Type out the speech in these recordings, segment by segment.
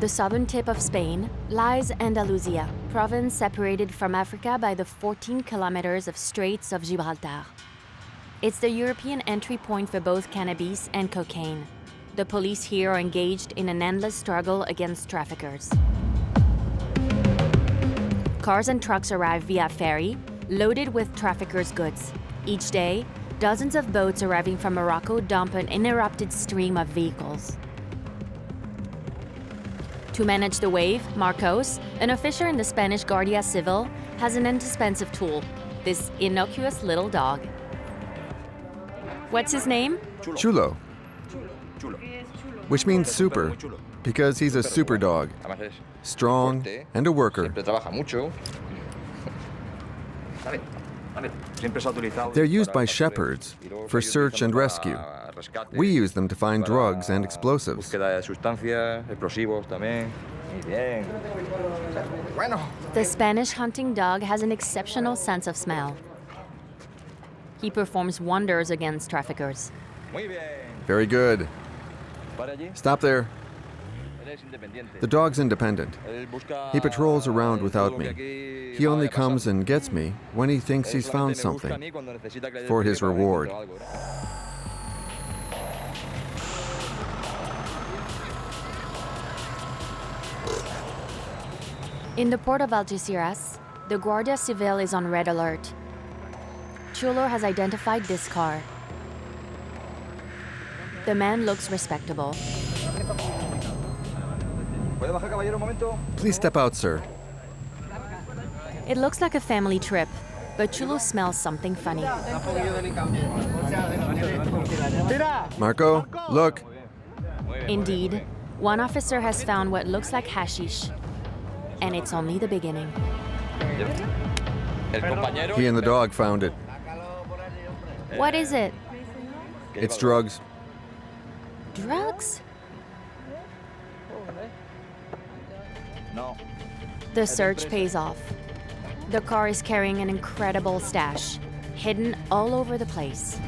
At the southern tip of Spain lies Andalucia, province separated from Africa by the 14 kilometers of Straits of Gibraltar. It's the European entry point for both cannabis and cocaine. The police here are engaged in an endless struggle against traffickers. Cars and trucks arrive via ferry, loaded with traffickers' goods. Each day, dozens of boats arriving from Morocco dump an uninterrupted stream of vehicles. To manage the wave, Marcos, an officer in the Spanish Guardia Civil, has an indispensable tool, this innocuous little dog. What's his name? Chulo, which means super, because he's a super dog, strong and a worker. They're used by shepherds for search and rescue. We use them to find drugs and explosives. The Spanish hunting dog has an exceptional sense of smell. He performs wonders against traffickers. Very good. Stop there. The dog's independent. He patrols around without me. He only comes and gets me when he thinks he's found something for his reward. In the port of Algeciras, the Guardia Civil is on red alert. Chulo has identified this car. The man looks respectable. Please step out, sir. It looks like a family trip, but Chulo smells something funny. Marco, look. Indeed, one officer has found what looks like hashish, and it's only the beginning. He and the dog found it. What is it? It's drugs. Drugs? The search pays off. The car is carrying an incredible stash, hidden all over the place.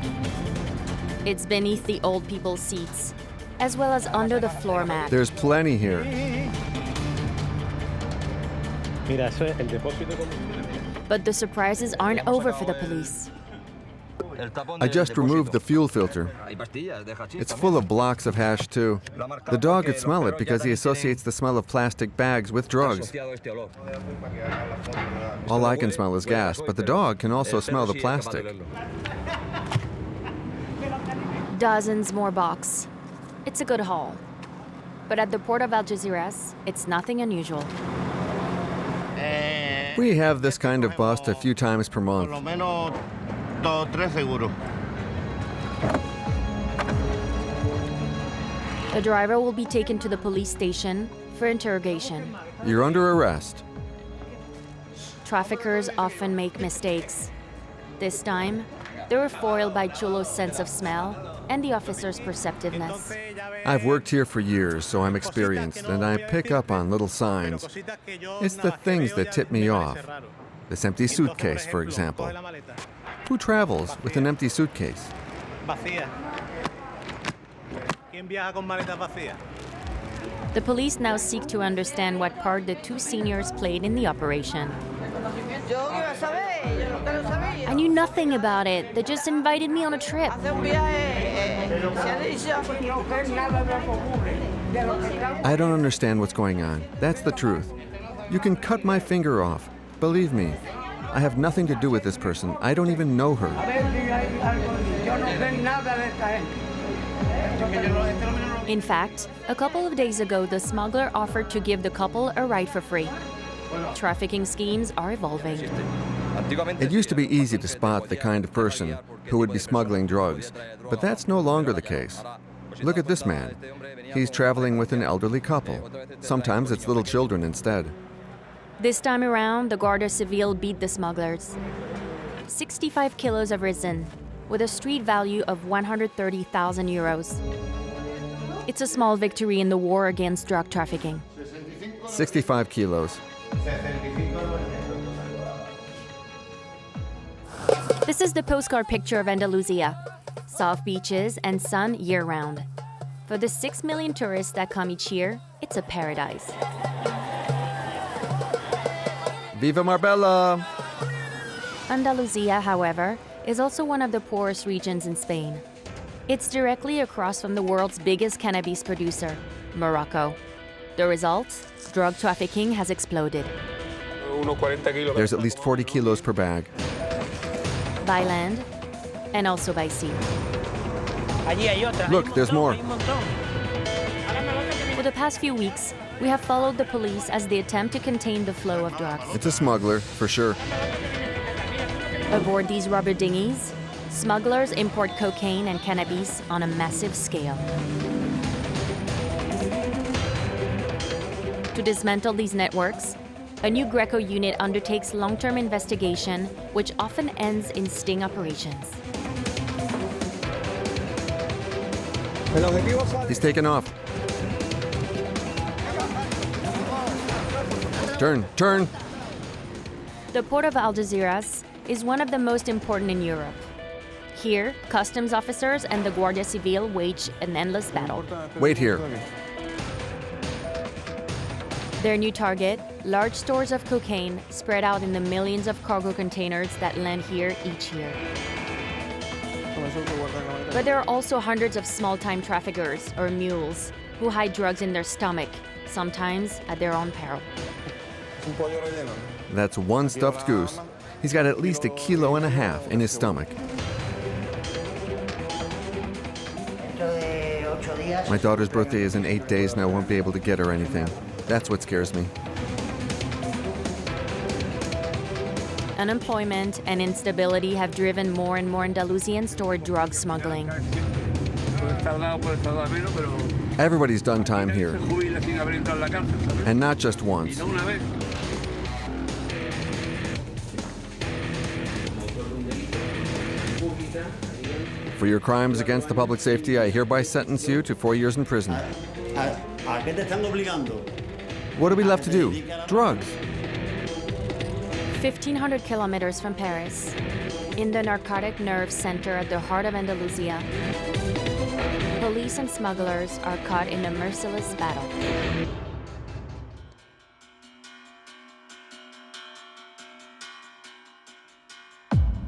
It's beneath the old people's seats, as well as under the floor mat. There's plenty here. But the surprises aren't over for the police. I just removed the fuel filter. It's full of blocks of hash, too. The dog could smell it because he associates the smell of plastic bags with drugs. All I can smell is gas, but the dog can also smell the plastic. Dozens more box. It's a good haul. But at the port of Algeciras, it's nothing unusual. We have this kind of bust a few times per month. The driver will be taken to the police station for interrogation. You're under arrest. Traffickers often make mistakes. This time, they were foiled by Chulo's sense of smell and the officer's perceptiveness. I've worked here for years, so I'm experienced, and I pick up on little signs. It's the things that tip me off. This empty suitcase, for example. Who travels with an empty suitcase? The police now seek to understand what part the two seniors played in the operation. I knew nothing about it. They just invited me on a trip. I don't understand what's going on. That's the truth. You can cut my finger off. Believe me. I have nothing to do with this person. I don't even know her. In fact, a couple of days ago, the smuggler offered to give the couple a ride for free. Trafficking schemes are evolving. It used to be easy to spot the kind of person who would be smuggling drugs, but that's no longer the case. Look at this man. He's traveling with an elderly couple. Sometimes it's little children instead. This time around, the Guardia Civil beat the smugglers. 65 kilos of resin, with a street value of 130,000 euros. It's a small victory in the war against drug trafficking. 65 kilos. This is the postcard picture of Andalusia. Soft beaches and sun year-round. For the 6 million tourists that come each year, it's a paradise. Viva Marbella! Andalusia, however, is also one of the poorest regions in Spain. It's directly across from the world's biggest cannabis producer, Morocco. The result? Drug trafficking has exploded. There's at least 40 kilos per bag. By land and also by sea. Look, there's more. For the past few weeks, we have followed the police as they attempt to contain the flow of drugs. It's a smuggler, for sure. Aboard these rubber dinghies, smugglers import cocaine and cannabis on a massive scale. To dismantle these networks, a new Greco unit undertakes long-term investigation, which often ends in sting operations. He's taken off. Turn, turn! The port of Algeciras is one of the most important in Europe. Here, customs officers and the Guardia Civil wage an endless battle. Wait here. Their new target, large stores of cocaine spread out in the millions of cargo containers that land here each year. But there are also hundreds of small-time traffickers, or mules, who hide drugs in their stomach, sometimes at their own peril. That's one stuffed goose. He's got at least 1.5 kilos in his stomach. My daughter's birthday is in 8 days and I won't be able to get her anything. That's what scares me. Unemployment and instability have driven more and more Andalusians toward drug smuggling. Everybody's done time here. And not just once. For your crimes against the public safety, I hereby sentence you to 4 years in prison. What are we left to do? Drugs. 1,500 kilometers from Paris, in the narcotic nerve center at the heart of Andalusia, police and smugglers are caught in a merciless battle.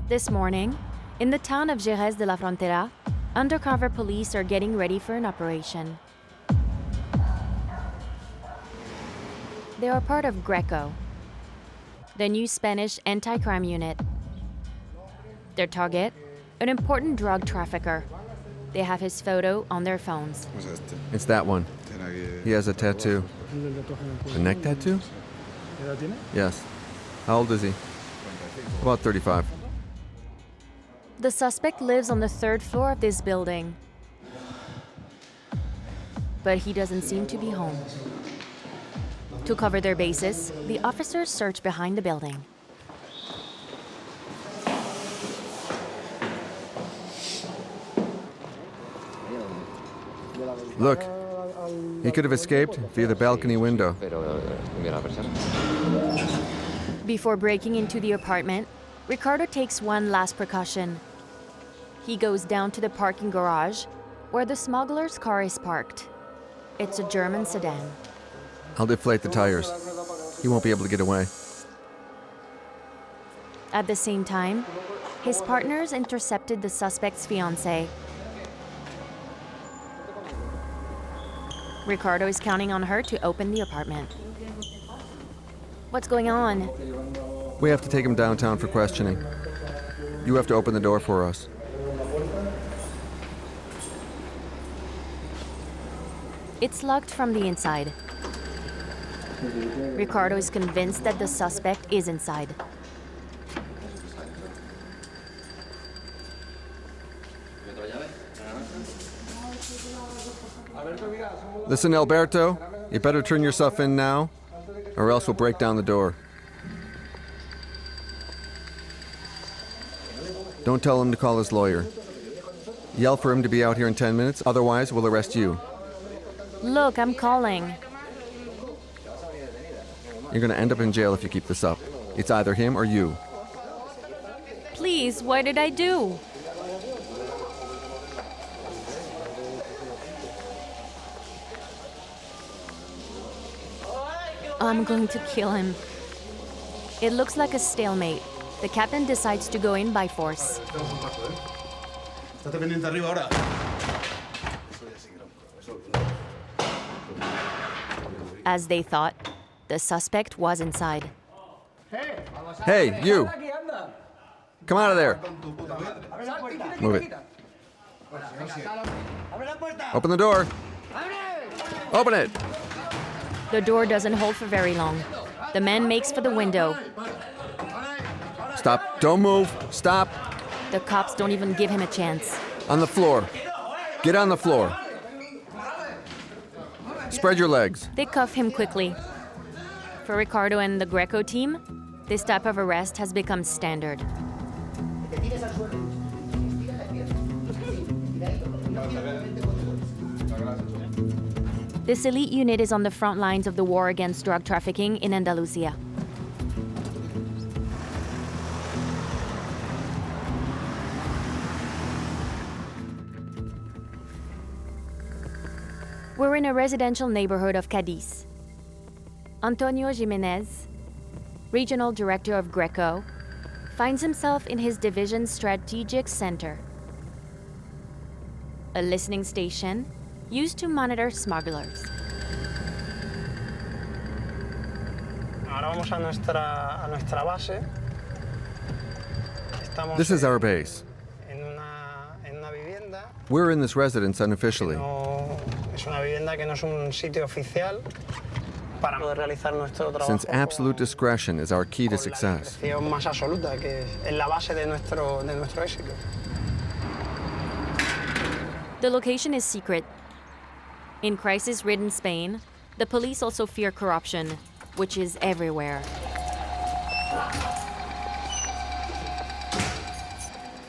This morning, in the town of Jerez de la Frontera, undercover police are getting ready for an operation. They are part of Greco, the new Spanish anti-crime unit. Their target, an important drug trafficker. They have his photo on their phones. It's that one. He has a tattoo. A neck tattoo? Yes. How old is he? About 35. The suspect lives on the 3rd floor of this building. But he doesn't seem to be home. To cover their bases, the officers search behind the building. Look, he could have escaped via the balcony window. Before breaking into the apartment, Ricardo takes one last precaution. He goes down to the parking garage, where the smuggler's car is parked. It's a German sedan. I'll deflate the tires. He won't be able to get away. At the same time, his partners intercepted the suspect's fiancée. Ricardo is counting on her to open the apartment. What's going on? We have to take him downtown for questioning. You have to open the door for us. It's locked from the inside. Ricardo is convinced that the suspect is inside. Listen, Alberto, you better turn yourself in now, or else we'll break down the door. Don't tell him to call his lawyer. Yell for him to be out here in 10 minutes, otherwise we'll arrest you. Look, I'm calling. You're gonna end up in jail if you keep this up. It's either him or you. Please, what did I do? I'm going to kill him. It looks like a stalemate. The captain decides to go in by force. As they thought, the suspect was inside. Hey, you! Come out of there! Move it. Open the door! Open it! The door doesn't hold for very long. The man makes for the window. Stop. Don't move. Stop. The cops don't even give him a chance. On the floor. Get on the floor. Spread your legs. They cuff him quickly. For Ricardo and the Greco team, this type of arrest has become standard. This elite unit is on the front lines of the war against drug trafficking in Andalucia. We're in a residential neighborhood of Cadiz. Antonio Jimenez, regional director of Greco, finds himself in his division's strategic center, a listening station used to monitor smugglers. Ahora vamos a nuestra base. This is our base. En una vivienda. We're in this residence unofficially. No, es una vivienda que no es un sitio oficial para poder realizar nuestro trabajo. Since absolute discretion is our key to success. La discreción más absoluta, que es la base de nuestro éxito. The location is secret. In crisis-ridden Spain, the police also fear corruption, which is everywhere.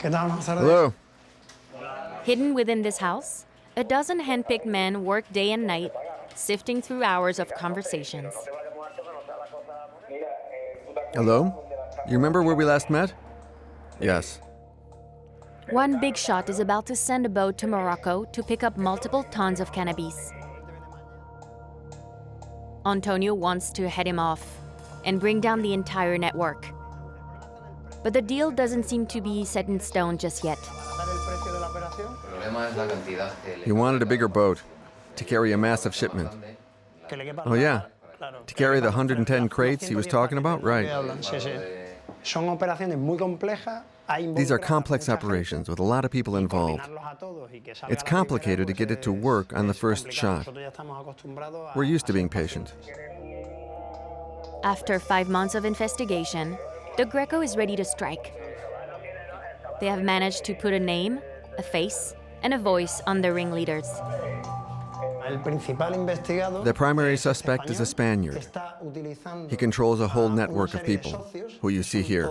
Hello. Hidden within this house, a dozen hand-picked men work day and night, sifting through hours of conversations. Hello? You remember where we last met? Yes. One big shot is about to send a boat to Morocco to pick up multiple tons of cannabis. Antonio wants to head him off and bring down the entire network. But the deal doesn't seem to be set in stone just yet. He wanted a bigger boat to carry a massive shipment. Oh yeah, to carry the 110 crates he was talking about? Right. These are complex operations with a lot of people involved. It's complicated to get it to work on the first shot. We're used to being patient. After 5 months of investigation, the Greco is ready to strike. They have managed to put a name, a face, and a voice on the ringleaders. The primary suspect is a Spaniard. He controls a whole network of people, who you see here.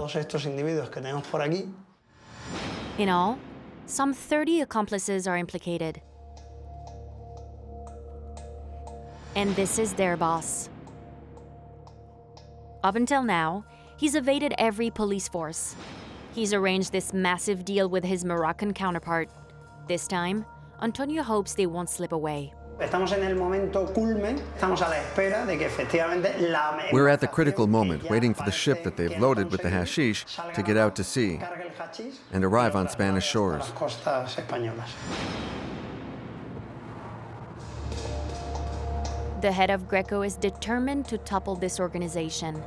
In all, some 30 accomplices are implicated. And this is their boss. Up until now, he's evaded every police force. He's arranged this massive deal with his Moroccan counterpart. This time, Antonio hopes they won't slip away. We're at the critical moment, waiting for the ship that they've loaded with the hashish to get out to sea and arrive on Spanish shores. The head of Greco is determined to topple this organization.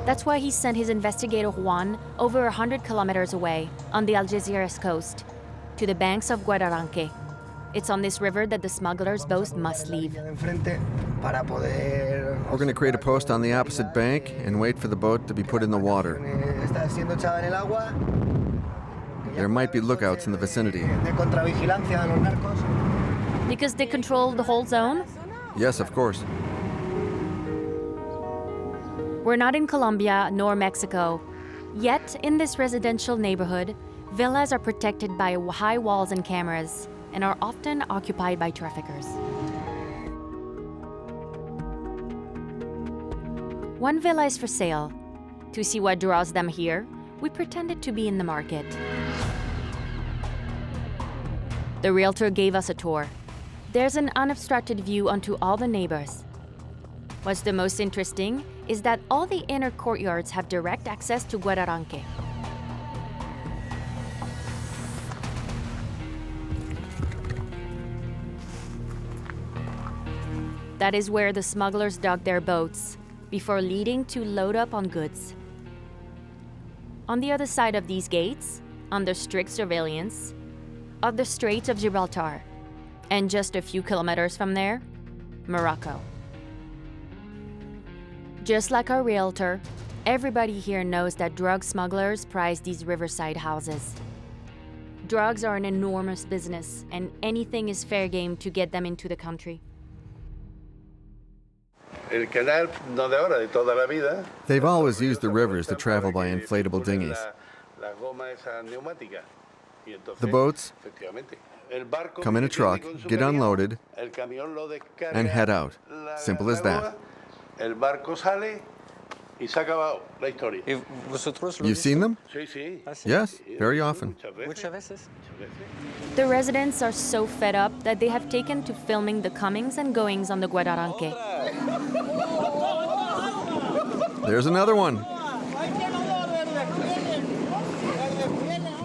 That's why he sent his investigator Juan over 100 kilometers away on the Algeciras coast to the banks of Guadarranque. It's on this river that the smugglers' boat must leave. We're going to create a post on the opposite bank and wait for the boat to be put in the water. There might be lookouts in the vicinity. Because they control the whole zone? Yes, of course. We're not in Colombia nor Mexico. Yet, in this residential neighborhood, villas are protected by high walls and cameras and are often occupied by traffickers. One villa is for sale. To see what draws them here, we pretended to be in the market. The realtor gave us a tour. There's an unobstructed view onto all the neighbors. What's the most interesting is that all the inner courtyards have direct access to Guadaranque. That is where the smugglers dock their boats before leading to load up on goods. On the other side of these gates, under strict surveillance, are the Straits of Gibraltar, and just a few kilometers from there, Morocco. Just like our realtor, everybody here knows that drug smugglers prize these riverside houses. Drugs are an enormous business, and anything is fair game to get them into the country. They've always used the rivers to travel by inflatable dinghies. The boats come in a truck, get unloaded, and head out. Simple as that. You've seen them? Yes, very often. The residents are so fed up that they have taken to filming the comings and goings on the Guadaranque. There's another one.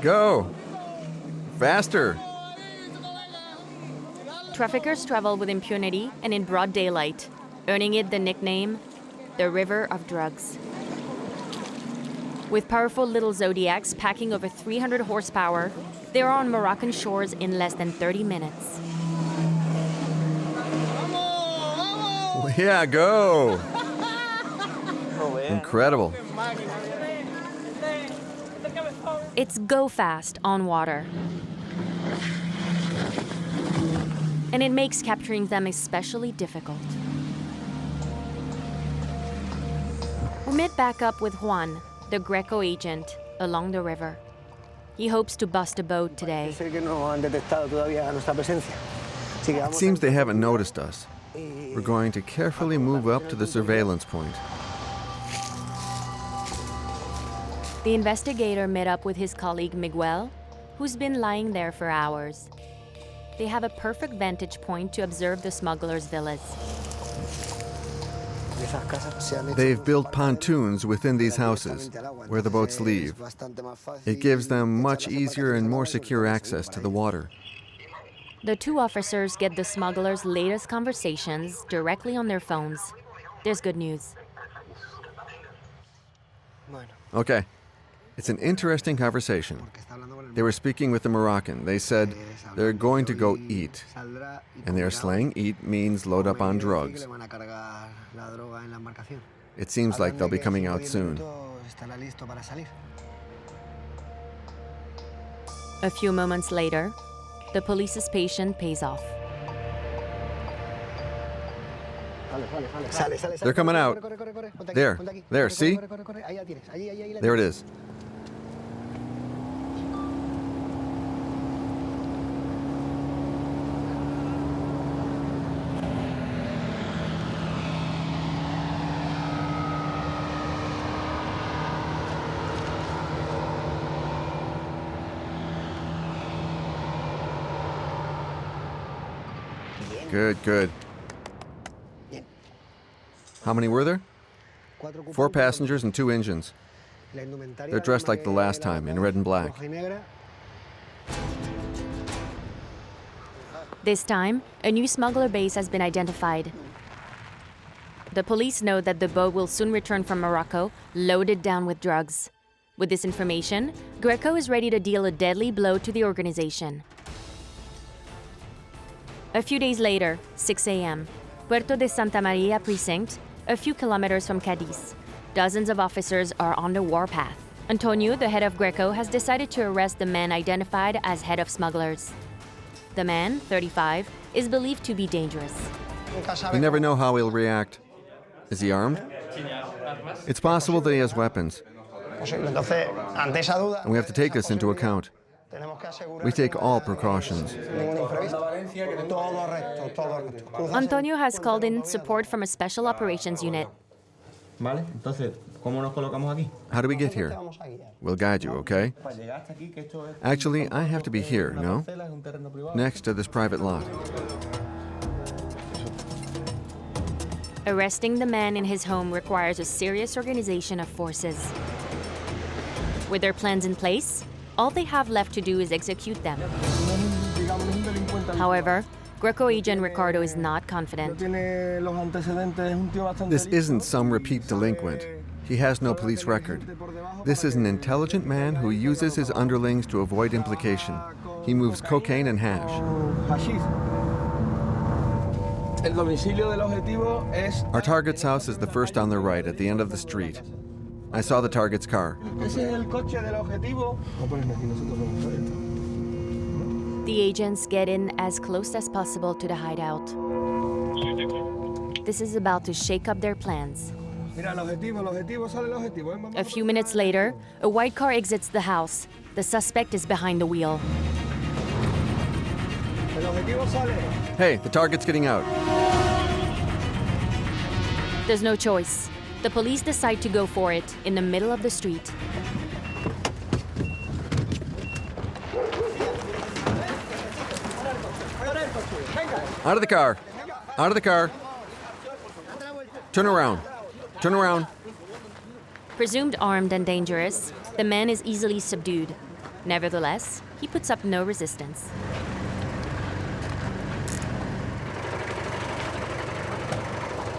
Go. Faster. Traffickers travel with impunity and in broad daylight, earning it the nickname, the River of Drugs. With powerful little Zodiacs packing over 300 horsepower, they are on Moroccan shores in less than 30 minutes. Yeah, go! Incredible. It's go fast on water. And it makes capturing them especially difficult. We meet back up with Juan, the Greco agent, along the river. He hopes to bust a boat today. It seems they haven't noticed us. We're going to carefully move up to the surveillance point. The investigator met up with his colleague Miguel, who's been lying there for hours. They have a perfect vantage point to observe the smugglers' villas. They've built pontoons within these houses, where the boats leave. It gives them much easier and more secure access to the water. The two officers get the smugglers' latest conversations directly on their phones. There's good news. Okay. It's an interesting conversation. They were speaking with the Moroccan. They said they're going to go eat. And their slang, eat, means load up on drugs. It seems like they'll be coming out soon. A few moments later, the police's patient pays off. They're coming out. There, see? There it is. Good, good. How many were there? 4 passengers and 2 engines. They're dressed like the last time, in red and black. This time, a new smuggler base has been identified. The police know that the boat will soon return from Morocco, loaded down with drugs. With this information, Greco is ready to deal a deadly blow to the organization. A few days later, 6 a.m., Puerto de Santa Maria precinct, a few kilometers from Cadiz. Dozens of officers are on the warpath. Antonio, the head of Greco, has decided to arrest the man identified as head of smugglers. The man, 35, is believed to be dangerous. We never know how he'll react. Is he armed? It's possible that he has weapons. And we have to take this into account. We take all precautions. Antonio has called in support from a special operations unit. How do we get here? We'll guide you, okay? Actually, I have to be here, no? Next to this private lot. Arresting the man in his home requires a serious organization of forces. With their plans in place, all they have left to do is execute them. However, Greco agent Ricardo is not confident. This isn't some repeat delinquent. He has no police record. This is an intelligent man who uses his underlings to avoid implication. He moves cocaine and hash. Our target's house is the first on the right at the end of the street. I saw the target's car. The agents get in as close as possible to the hideout. This is about to shake up their plans. A few minutes later, a white car exits the house. The suspect is behind the wheel. Hey, the target's getting out. There's no choice. The police decide to go for it in the middle of the street. Out of the car. Out of the car. Turn around. Turn around. Presumed armed and dangerous, the man is easily subdued. Nevertheless, he puts up no resistance.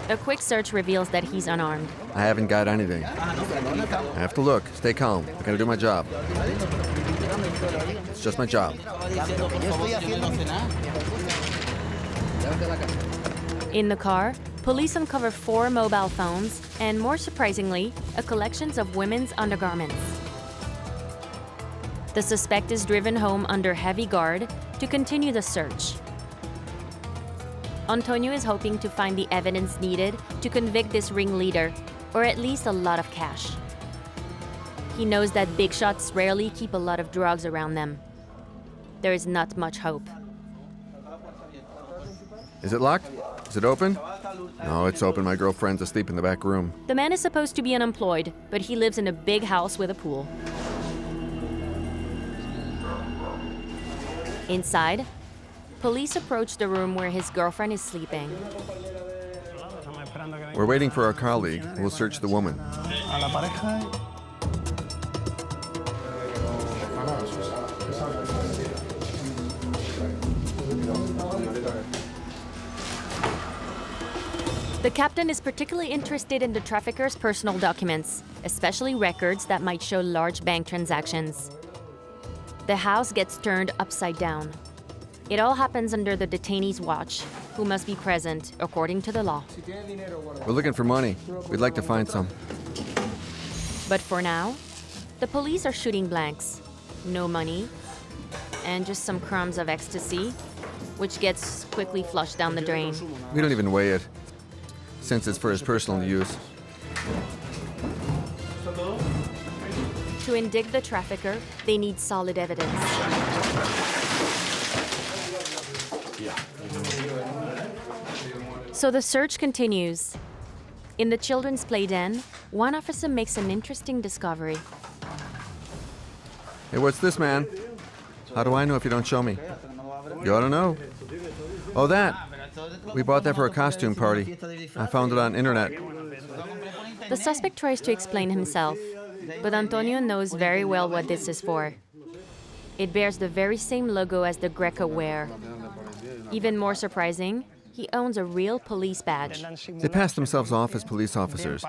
A quick search reveals that he's unarmed. I haven't got anything. I have to look. Stay calm. I gotta do my job. It's just my job. In the car, police uncover 4 mobile phones and, more surprisingly, a collection of women's undergarments. The suspect is driven home under heavy guard to continue the search. Antonio is hoping to find the evidence needed to convict this ringleader, or at least a lot of cash. He knows that big shots rarely keep a lot of drugs around them. There is not much hope. Is it locked? Is it open? No, it's open. My girlfriend's asleep in the back room. The man is supposed to be unemployed, but he lives in a big house with a pool. Inside, police approach the room where his girlfriend is sleeping. We're waiting for our colleague who will search the woman. The captain is particularly interested in the traffickers' personal documents, especially records that might show large bank transactions. The house gets turned upside down. It all happens under the detainee's watch, who must be present according to the law. We're looking for money. We'd like to find some. But for now, the police are shooting blanks. No money, and just some crumbs of ecstasy, which gets quickly flushed down the drain. We don't even weigh it, since it's for his personal use. To indict the trafficker, they need solid evidence. So the search continues. In the children's play den, one officer makes an interesting discovery. Hey, what's this, man? How do I know if you don't show me? You ought to know. Oh, that. We bought that for a costume party. I found it on internet. The suspect tries to explain himself, but Antonio knows very well what this is for. It bears the very same logo as the Greco wear. Even more surprising, he owns a real police badge. They pass themselves off as police officers,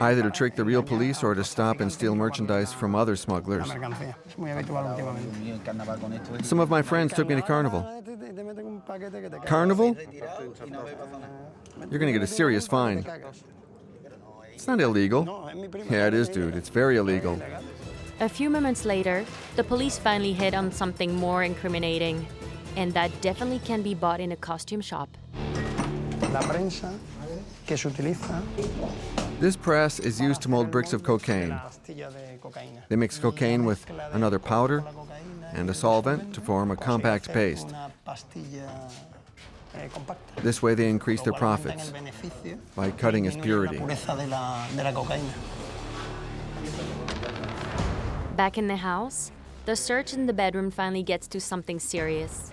either to trick the real police or to stop and steal merchandise from other smugglers. Some of my friends took me to Carnival. Carnival? You're gonna get a serious fine. It's not illegal. Yeah, it is, dude. It's very illegal. A few moments later, the police finally hit on something more incriminating, and that definitely can be bought in a costume shop. This press is used to mold bricks of cocaine. They mix cocaine with another powder and a solvent to form a compact paste. This way they increase their profits by cutting its purity. Back in the house, the search in the bedroom finally gets to something serious.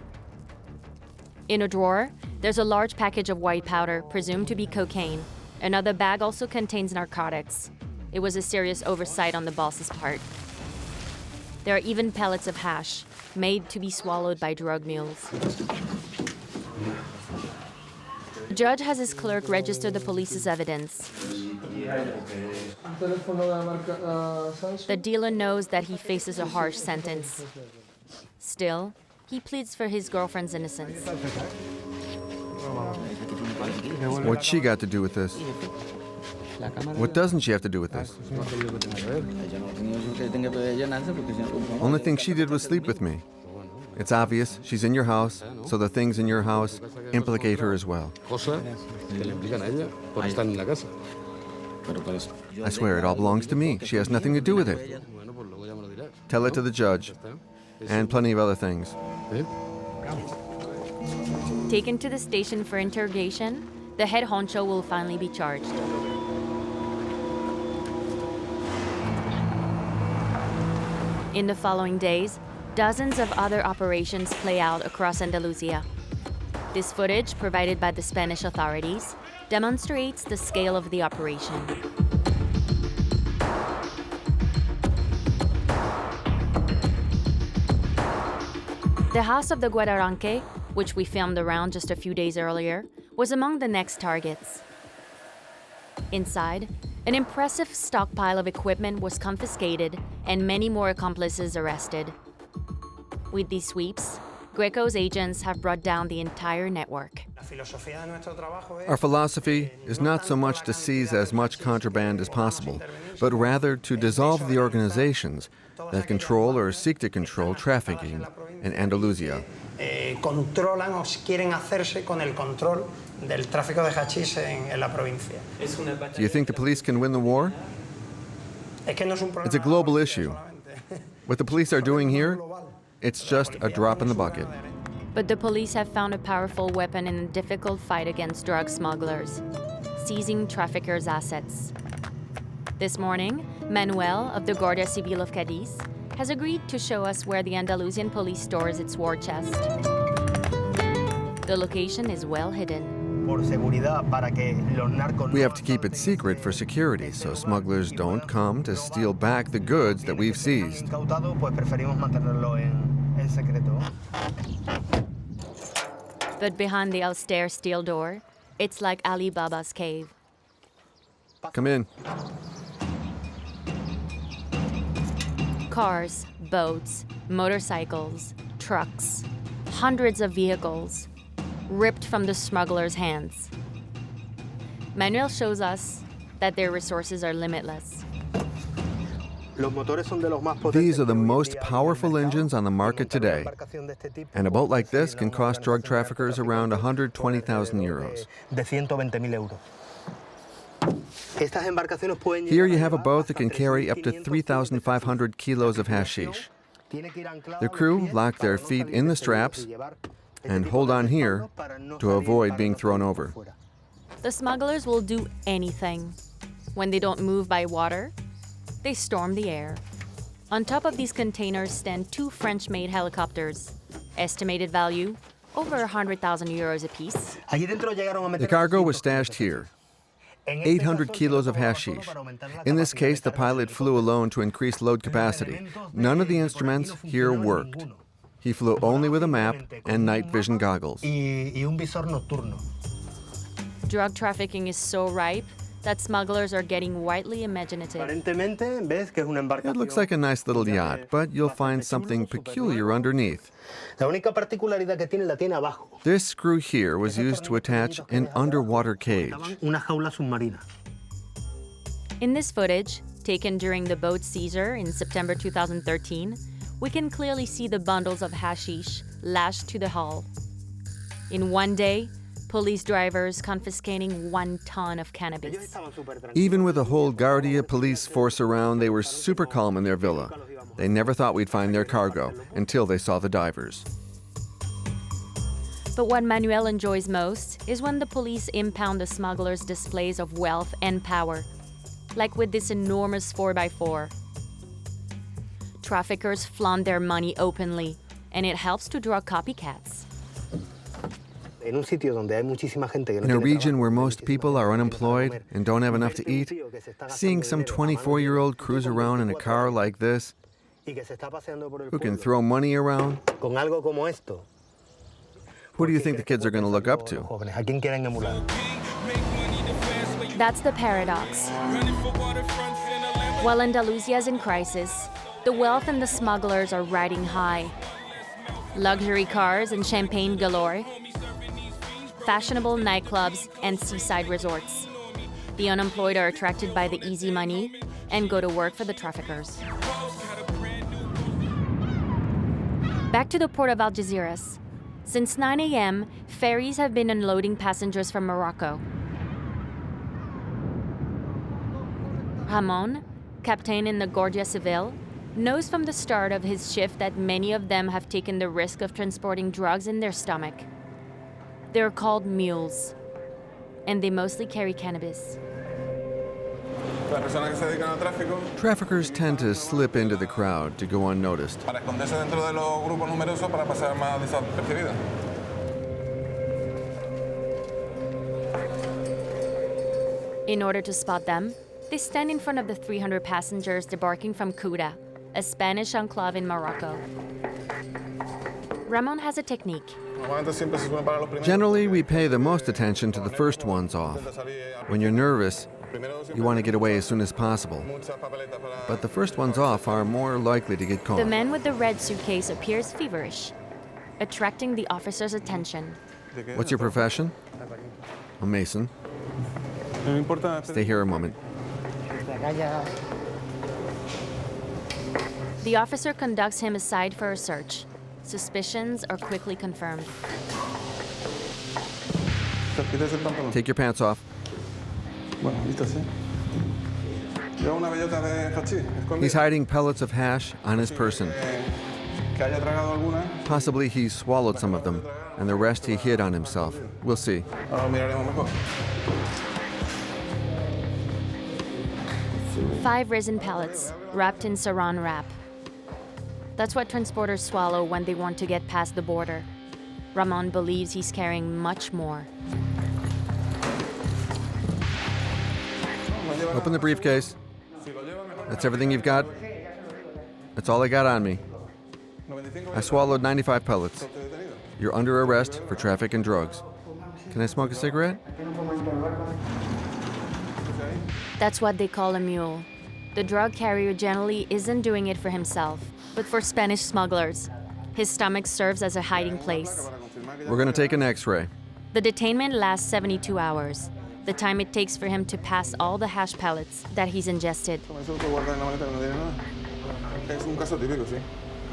In a drawer, there's a large package of white powder, presumed to be cocaine. Another bag also contains narcotics. It was a serious oversight on the boss's part. There are even pellets of hash, made to be swallowed by drug mules. The judge has his clerk register the police's evidence. The dealer knows that he faces a harsh sentence. Still, he pleads for his girlfriend's innocence. What's she got to do with this? What doesn't she have to do with this? Only thing she did was sleep with me. It's obvious she's in your house, so the things in your house implicate her as well. I swear it all belongs to me. She has nothing to do with it. Tell it to the judge, and plenty of other things. Taken to the station for interrogation, the head honcho will finally be charged. In the following days, dozens of other operations play out across Andalusia. This footage, provided by the Spanish authorities, demonstrates the scale of the operation. The house of the Guardia, which we filmed around just a few days earlier, was among the next targets. Inside, an impressive stockpile of equipment was confiscated and many more accomplices arrested. With these sweeps, Greco's agents have brought down the entire network. Our philosophy is not so much to seize as much contraband as possible, but rather to dissolve the organizations that control or seek to control trafficking in Andalusia. Controlan o quieren hacerse con el control del tráfico de hachís en la provincia. Do you think the police can win the war? It's a global issue. What the police are doing here, it's just a drop in the bucket. But the police have found a powerful weapon in a difficult fight against drug smugglers, seizing traffickers' assets. This morning, Manuel of the Guardia Civil of Cadiz has agreed to show us where the Andalusian police stores its war chest. The location is well hidden. We have to keep it secret for security so smugglers don't come to steal back the goods that we've seized. But behind the austere steel door, it's like Ali Baba's cave. Come in. Cars, boats, motorcycles, trucks, hundreds of vehicles, ripped from the smugglers' hands. Manuel shows us that their resources are limitless. These are the most powerful engines on the market today. And a boat like this can cost drug traffickers around 120,000 euros. Here you have a boat that can carry up to 3,500 kilos of hashish. The crew lock their feet in the straps and hold on here to avoid being thrown over. The smugglers will do anything. When they don't move by water, they storm the air. On top of these containers stand two French-made helicopters. Estimated value, over 100,000 euros apiece. The cargo was stashed here. 800 kilos of hashish. In this case, the pilot flew alone to increase load capacity. None of the instruments here worked. He flew only with a map and night vision goggles. Drug trafficking is so ripe that smugglers are getting widely imaginative. It looks like a nice little yacht, but you'll find something peculiar underneath. This screw here was used to attach an underwater cage. In this footage, taken during the boat seizure in September 2013, we can clearly see the bundles of hashish lashed to the hull. In one day, police drivers confiscating 1 ton of cannabis. Even with a whole Guardia police force around, they were super calm in their villa. They never thought we'd find their cargo until they saw the divers. But what Manuel enjoys most is when the police impound the smugglers' displays of wealth and power, like with this enormous 4x4. Traffickers flaunt their money openly, and it helps to draw copycats. In a region where most people are unemployed and don't have enough to eat, seeing some 24-year-old cruise around in a car like this, who can throw money around, who do you think the kids are going to look up to? That's the paradox. While Andalusia is in crisis, the wealth and the smugglers are riding high. Luxury cars and champagne galore, fashionable nightclubs and seaside resorts. The unemployed are attracted by the easy money and go to work for the traffickers. Back to the port of Algeciras. Since 9 a.m., ferries have been unloading passengers from Morocco. Ramon, captain in the Guardia Civil, knows from the start of his shift that many of them have taken the risk of transporting drugs in their stomach. They're called mules, and they mostly carry cannabis. Traffickers tend to slip into the crowd to go unnoticed. In order to spot them, they stand in front of the 300 passengers debarking from Ceuta, a Spanish enclave in Morocco. Ramon has a technique. Generally, we pay the most attention to the first ones off. When you're nervous, you want to get away as soon as possible. But the first ones off are more likely to get caught. The man with the red suitcase appears feverish, attracting the officer's attention. What's your profession? A mason. Stay here a moment. The officer conducts him aside for a search. Suspicions are quickly confirmed. Take your pants off. He's hiding pellets of hash on his person. Possibly he swallowed some of them, and the rest he hid on himself. We'll see. 5 resin pellets, wrapped in saran wrap. That's what transporters swallow when they want to get past the border. Ramon believes he's carrying much more. Open the briefcase. That's everything you've got? That's all I got on me. I swallowed 95 pellets. You're under arrest for traffic and drugs. Can I smoke a cigarette? That's what they call a mule. The drug carrier generally isn't doing it for himself, but for Spanish smugglers. His stomach serves as a hiding place. We're going to take an X-ray. The detainment lasts 72 hours, the time it takes for him to pass all the hash pellets that he's ingested.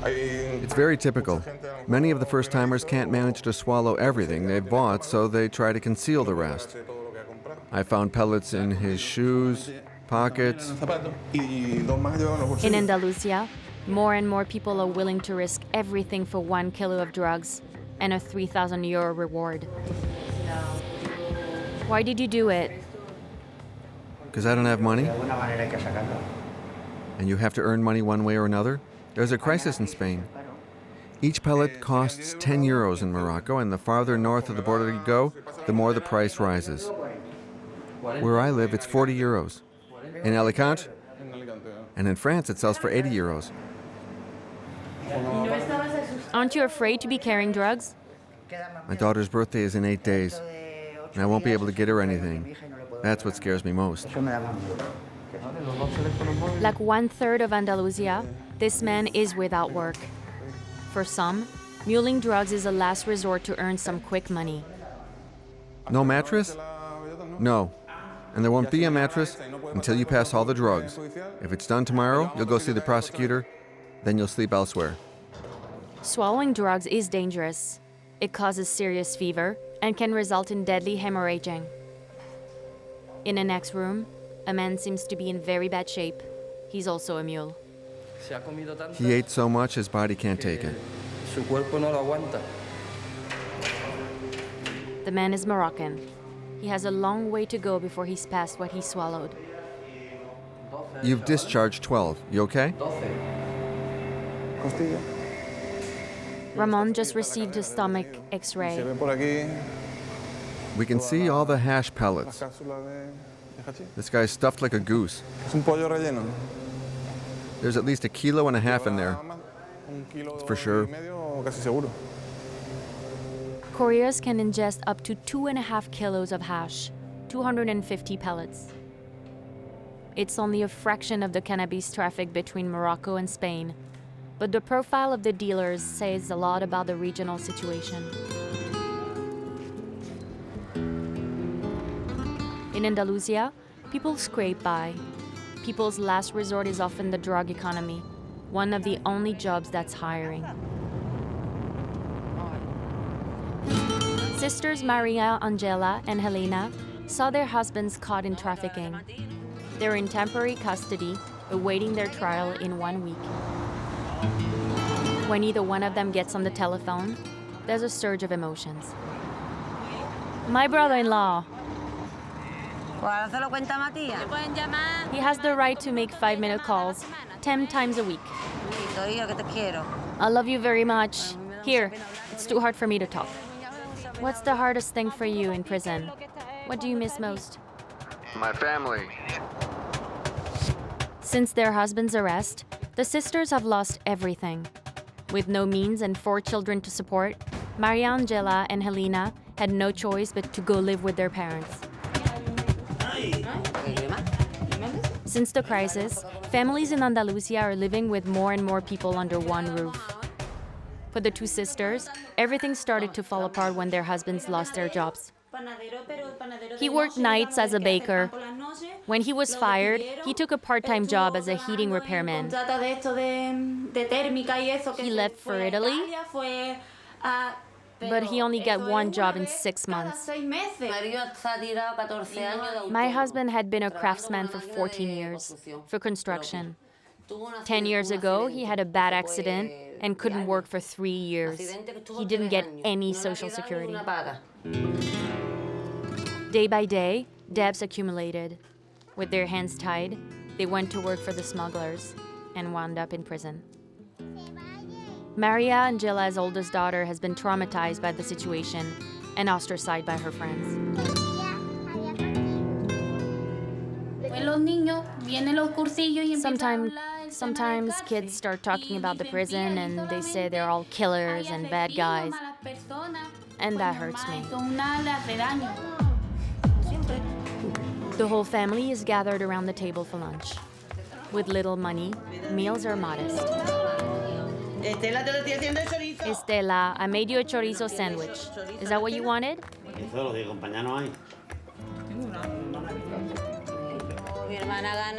It's very typical. Many of the first-timers can't manage to swallow everything they've bought, so they try to conceal the rest. I found pellets in his shoes, pockets. In Andalucia, more and more people are willing to risk everything for 1 kilo of drugs and a 3,000 euro reward. Why did you do it? Because I don't have money. And you have to earn money one way or another. There's a crisis in Spain. Each pellet costs 10 euros in Morocco, and the farther north of the border you go, the more the price rises. Where I live, it's 40 euros. In Alicante? And in France, it sells for 80 euros. Aren't you afraid to be carrying drugs? My daughter's birthday is in 8 days, and I won't be able to get her anything. That's what scares me most. Like 1/3 of Andalusia, this man is without work. For some, muling drugs is a last resort to earn some quick money. No mattress? No. And there won't be a mattress until you pass all the drugs. If it's done tomorrow, you'll go see the prosecutor, then you'll sleep elsewhere. Swallowing drugs is dangerous. It causes serious fever and can result in deadly hemorrhaging. In the next room, a man seems to be in very bad shape. He's also a mule. He ate so much his body can't take it. The man is Moroccan. He has a long way to go before he's past what he swallowed. You've discharged 12. You okay? Ramon just received his stomach x-ray. We can see all the hash pellets. This guy's stuffed like a goose. There's at least 1.5 kilos in there. It's for sure. Couriers can ingest up to 2.5 kilos of hash, 250 pellets. It's only a fraction of the cannabis traffic between Morocco and Spain, but the profile of the dealers says a lot about the regional situation. In Andalusia, people scrape by. People's last resort is often the drug economy, one of the only jobs that's hiring. Sisters Maria, Angela, and Helena saw their husbands caught in trafficking. They're in temporary custody, awaiting their trial in 1 week. When either one of them gets on the telephone, there's a surge of emotions. My brother-in-law. He has the right to make 5-minute calls, 10 times a week. I love you very much. Here, it's too hard for me to talk. What's the hardest thing for you in prison? What do you miss most? My family. Since their husband's arrest, the sisters have lost everything. With no means and 4 children to support, Maria Angela and Helena had no choice but to go live with their parents. Since the crisis, families in Andalusia are living with more and more people under one roof. For the 2 sisters, everything started to fall apart when their husbands lost their jobs. He worked nights as a baker. When he was fired, he took a part-time job as a heating repairman. He left for Italy, but he only got 1 job in 6 months. My husband had been a craftsman for 14 years, for construction. 10 years ago, he had a bad accident and couldn't work for 3 years. He didn't get any social security. Day by day, debts accumulated. With their hands tied, they went to work for the smugglers and wound up in prison. Maria, Angela's oldest daughter, has been traumatized by the situation and ostracized by her friends. Sometimes kids start talking about the prison and they say they're all killers and bad guys. And that hurts me. The whole family is gathered around the table for lunch. With little money, meals are modest. Estela, I made you a chorizo sandwich. Is that what you wanted?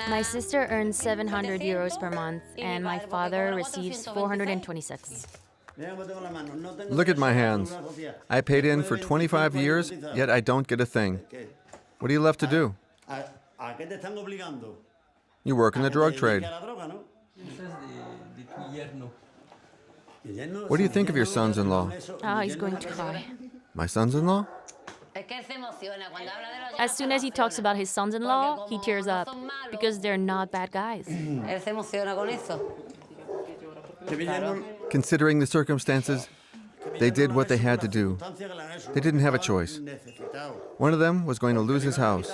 My sister earns 700 euros per month, and my father receives 426. Look at my hands. I paid in for 25 years, yet I don't get a thing. What are you left to do? You work in the drug trade. What do you think of your sons-in-law? Oh, he's going to cry. My sons-in-law? As soon as he talks about his sons-in-law, he tears up, because they're not bad guys. Considering the circumstances, they did what they had to do. They didn't have a choice. One of them was going to lose his house.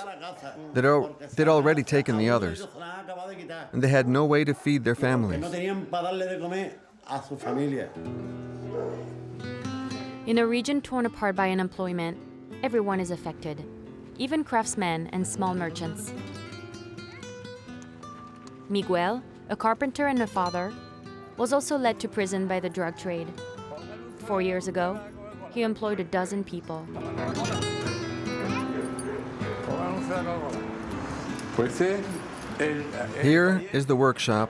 They'd already taken the others, and they had no way to feed their families. In a region torn apart by unemployment, everyone is affected, even craftsmen and small merchants. Miguel, a carpenter and a father, was also led to prison by the drug trade. 4 years ago, he employed 12 people. Here is the workshop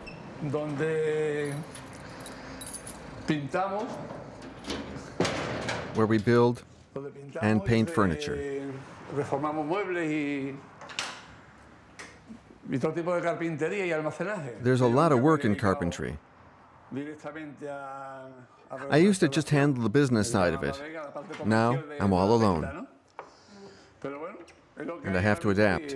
where we build and paint furniture. There's a lot of work in carpentry. I used to just handle the business side of it. Now I'm all alone. And I have to adapt.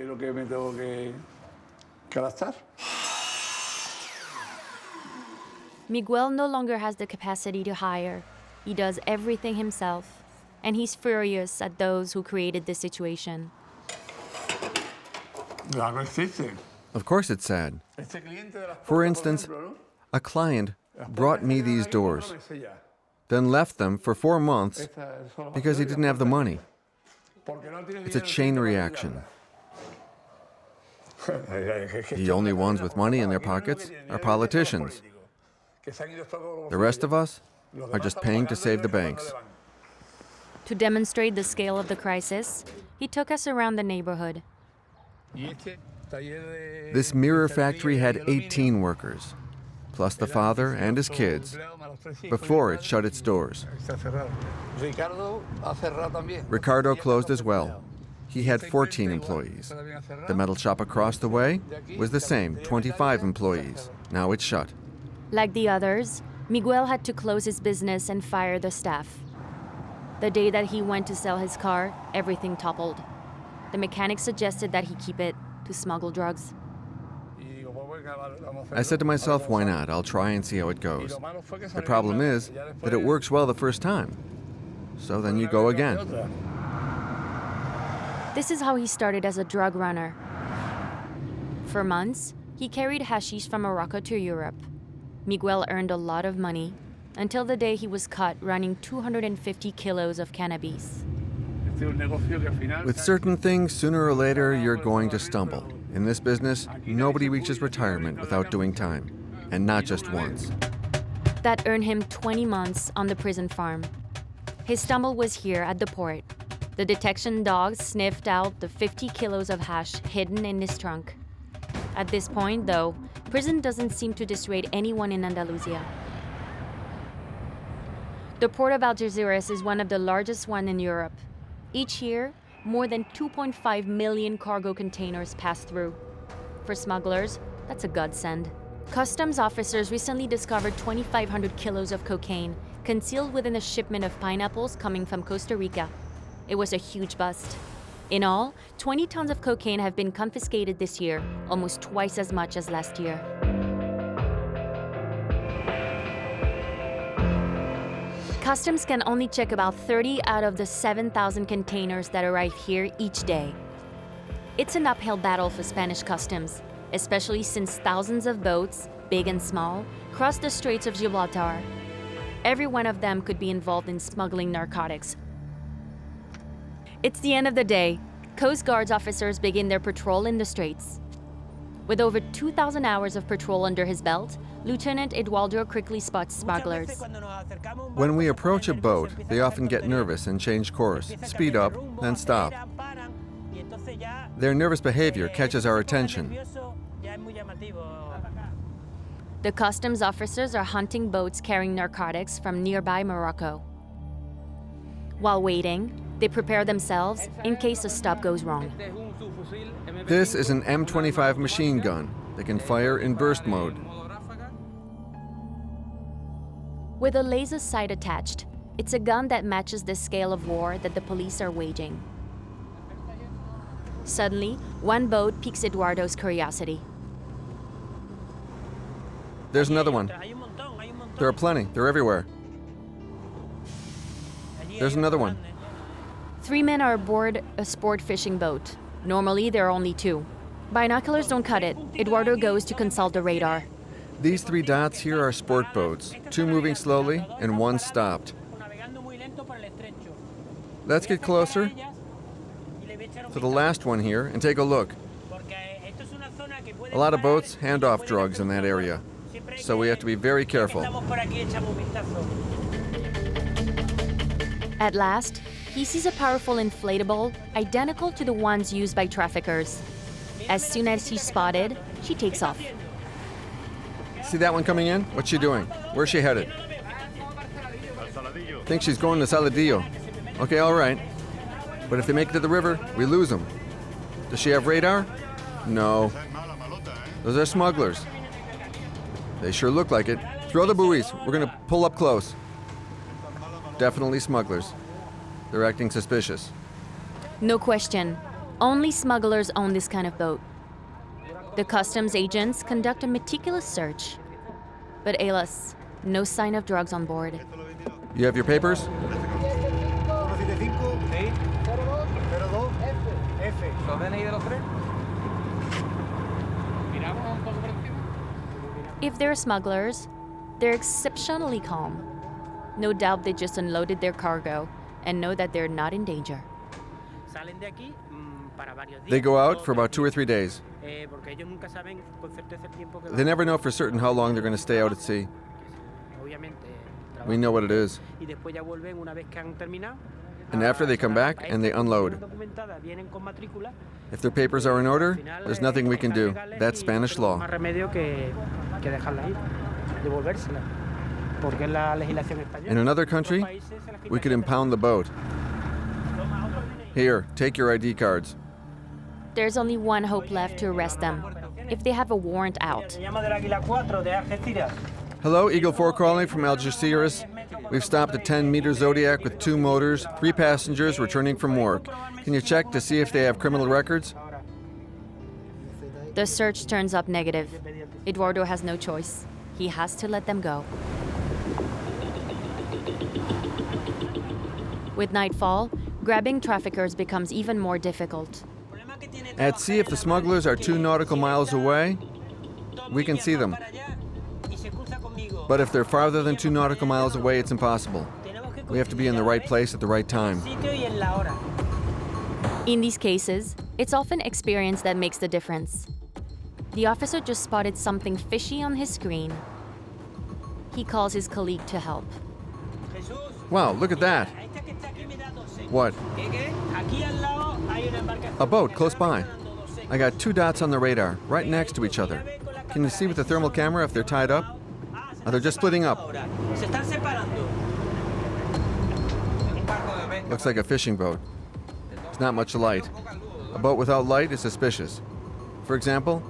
Miguel no longer has the capacity to hire. He does everything himself, and he's furious at those who created this situation. Of course it's sad. For instance, a client brought me these doors, then left them for 4 months because he didn't have the money. It's a chain reaction. The only ones with money in their pockets are politicians. The rest of us are just paying to save the banks. To demonstrate the scale of the crisis, he took us around the neighborhood. This mirror factory had 18 workers, plus the father and his kids, before it shut its doors. Ricardo closed as well. He had 14 employees. The metal shop across the way was the same, 25 employees. Now it's shut. Like the others, Miguel had to close his business and fire the staff. The day that he went to sell his car, everything toppled. The mechanic suggested that he keep it to smuggle drugs. I said to myself, why not? I'll try and see how it goes. The problem is that it works well the first time. So then you go again. This is how he started as a drug runner. For months, he carried hashish from Morocco to Europe. Miguel earned a lot of money until the day he was caught running 250 kilos of cannabis. With certain things, sooner or later, you're going to stumble. In this business, nobody reaches retirement without doing time, and not just once. That earned him 20 months on the prison farm. His stumble was here at the port. The detection dogs sniffed out the 50 kilos of hash hidden in his trunk. At this point, though, prison doesn't seem to dissuade anyone in Andalusia. The port of Algeciras is one of the largest ones in Europe. Each year, more than 2.5 million cargo containers pass through. For smugglers, that's a godsend. Customs officers recently discovered 2,500 kilos of cocaine concealed within a shipment of pineapples coming from Costa Rica. It was a huge bust. In all, 20 tons of cocaine have been confiscated this year, almost twice as much as last year. Customs can only check about 30 out of the 7,000 containers that arrive here each day. It's an uphill battle for Spanish customs, especially since thousands of boats, big and small, cross the Straits of Gibraltar. Every one of them could be involved in smuggling narcotics. It's the end of the day. Coast Guard's officers begin their patrol in the Straits. With over 2,000 hours of patrol under his belt, Lieutenant Eduardo quickly spots smugglers. When we approach a boat, they often get nervous and change course, speed up, then stop. Their nervous behavior catches our attention. The customs officers are hunting boats carrying narcotics from nearby Morocco. While waiting, they prepare themselves in case a stop goes wrong. This is an M25 machine gun. They can fire in burst mode. With a laser sight attached, it's a gun that matches the scale of war that the police are waging. Suddenly, one boat piques Eduardo's curiosity. There's another one. There are plenty. They're everywhere. There's another one. 3 men are aboard a sport fishing boat. Normally, there are only 2. Binoculars don't cut it. Eduardo goes to consult the radar. These 3 dots here are sport boats, 2 moving slowly and 1 stopped. Let's get closer to the last one here and take a look. A lot of boats hand off drugs in that area, so we have to be very careful. At last, he sees a powerful inflatable identical to the ones used by traffickers. As soon as he's spotted, she takes off. See that one coming in? What's she doing? Where's she headed? Think she's going to Saladillo. Okay, all right. But if they make it to the river, we lose them. Does she have radar? No. Those are smugglers. They sure look like it. Throw the buoys. We're going to pull up close. Definitely smugglers. They're acting suspicious. No question. Only smugglers own this kind of boat. The customs agents conduct a meticulous search. But alas, no sign of drugs on board. You have your papers? If they're smugglers, they're exceptionally calm. No doubt they just unloaded their cargo and know that they're not in danger. They go out for about 2 or 3 days. They never know for certain how long they're going to stay out at sea. We know what it is. And after they come back and they unload. If their papers are in order, there's nothing we can do. That's Spanish law. In another country, we could impound the boat. Here, take your ID cards. There's only one hope left to arrest them, if they have a warrant out. Hello, Eagle 4 calling from Algeciras. We've stopped a 10-meter Zodiac with 2 motors, 3 passengers returning from work. Can you check to see if they have criminal records? The search turns up negative. Eduardo has no choice. He has to let them go. With nightfall, grabbing traffickers becomes even more difficult. At sea, if the smugglers are 2 nautical miles away, we can see them. But if they're farther than 2 nautical miles away, it's impossible. We have to be in the right place at the right time. In these cases, it's often experience that makes the difference. The officer just spotted something fishy on his screen. He calls his colleague to help. Wow, look at that. What? A boat close by. I got 2 dots on the radar, right next to each other. Can you see with the thermal camera if they're tied up? Or they're just splitting up. Looks like a fishing boat. There's not much light. A boat without light is suspicious. For example,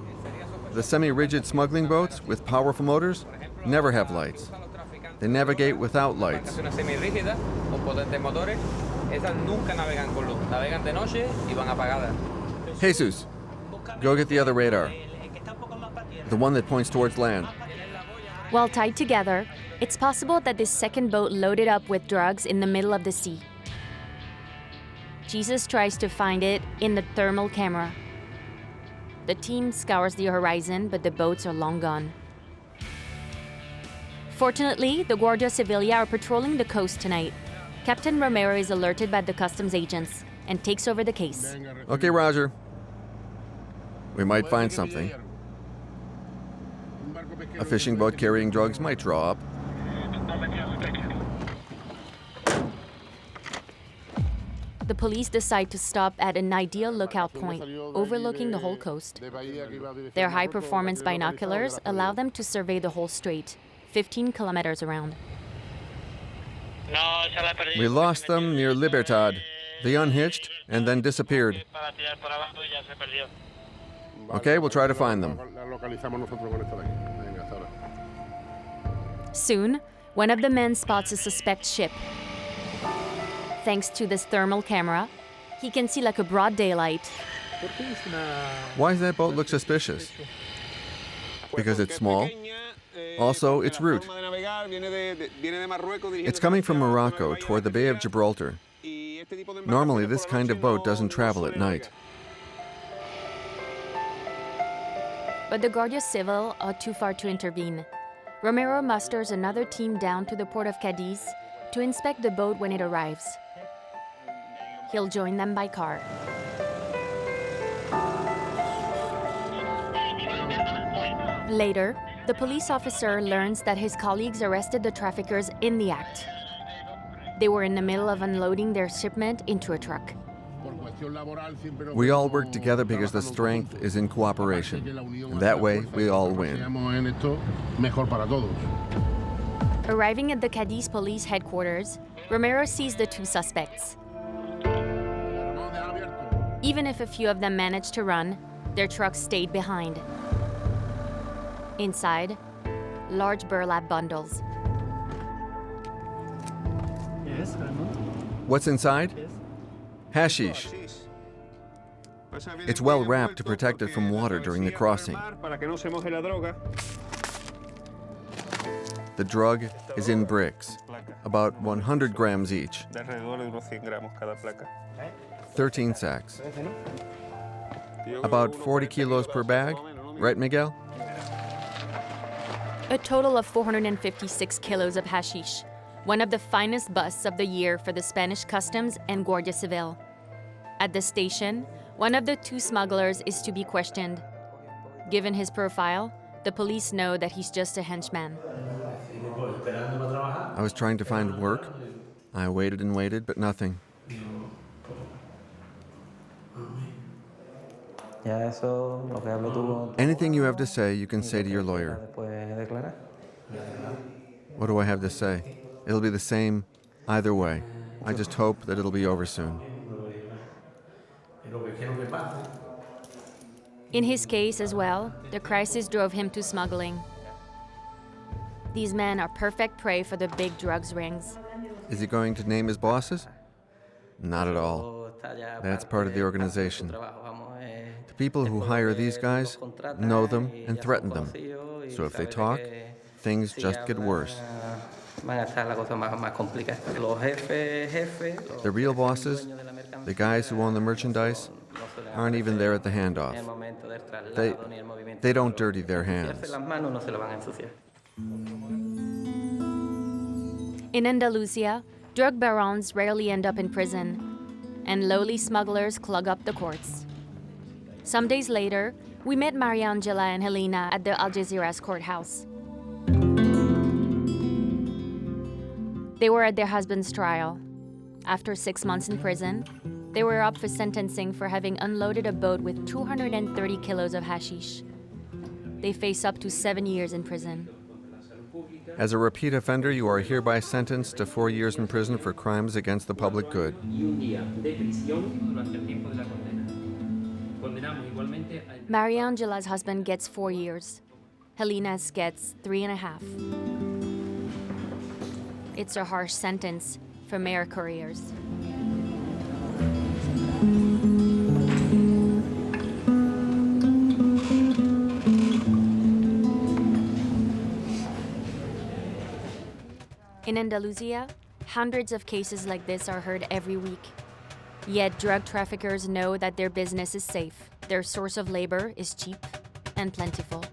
the semi-rigid smuggling boats with powerful motors never have lights. They navigate without lights. Jesus, go get the other radar. The one that points towards land. While tied together, it's possible that this second boat loaded up with drugs in the middle of the sea. Jesus tries to find it in the thermal camera. The team scours the horizon, but the boats are long gone. Fortunately, the Guardia Civil are patrolling the coast tonight. Captain Romero is alerted by the customs agents and takes over the case. Okay, Roger. We might find something. A fishing boat carrying drugs might draw up. The police decide to stop at an ideal lookout point, overlooking the whole coast. Their high-performance binoculars allow them to survey the whole strait, 15 kilometers around. We lost them near Libertad. They unhitched and then disappeared. Okay, we'll try to find them. Soon, one of the men spots a suspect ship. Thanks to this thermal camera, he can see like a broad daylight. Why does that boat look suspicious? Because it's small. Also, its route. It's coming from Morocco toward the Bay of Gibraltar. Normally, this kind of boat doesn't travel at night. But the Guardia Civil are too far to intervene. Romero musters another team down to the port of Cadiz to inspect the boat when it arrives. He'll join them by car. Later, the police officer learns that his colleagues arrested the traffickers in the act. They were in the middle of unloading their shipment into a truck. We all work together because the strength is in cooperation. And that way, we all win. Arriving at the Cadiz police headquarters, Romero sees the 2 suspects. Even if a few of them managed to run, their trucks stayed behind. Inside, large burlap bundles. Yes, What's inside? Hashish. It's well wrapped to protect it from water during the crossing. The drug is in bricks, about 100 grams each. 13 sacks. About 40 kilos per bag, right, Miguel? A total of 456 kilos of hashish, one of the finest busts of the year for the Spanish Customs and Guardia Civil. At the station, one of the two smugglers is to be questioned. Given his profile, the police know that he's just a henchman. I was trying to find work. I waited and waited, but nothing. Anything you have to say, you can say to your lawyer. What do I have to say? It'll be the same either way. I just hope that it'll be over soon. In his case as well, the crisis drove him to smuggling. These men are perfect prey for the big drugs rings. Is he going to name his bosses? Not at all. That's part of the organization. The people who hire these guys know them and threaten them. So if they talk, things just get worse. The real bosses, the guys who own the merchandise, aren't even there at the handoff. They don't dirty their hands. In Andalusia, drug barons rarely end up in prison, and lowly smugglers clog up the courts. Some days later, we met Maria Angela and Helena at the Algeciras courthouse. They were at their husband's trial. After 6 months in prison, they were up for sentencing for having unloaded a boat with 230 kilos of hashish. They face up to 7 years in prison. As a repeat offender, you are hereby sentenced to 4 years in prison for crimes against the public good. Maria Angela's husband gets 4 years. Helena's gets 3.5. It's a harsh sentence for mere couriers. In Andalusia, hundreds of cases like this are heard every week. Yet drug traffickers know that their business is safe, their source of labor is cheap and plentiful.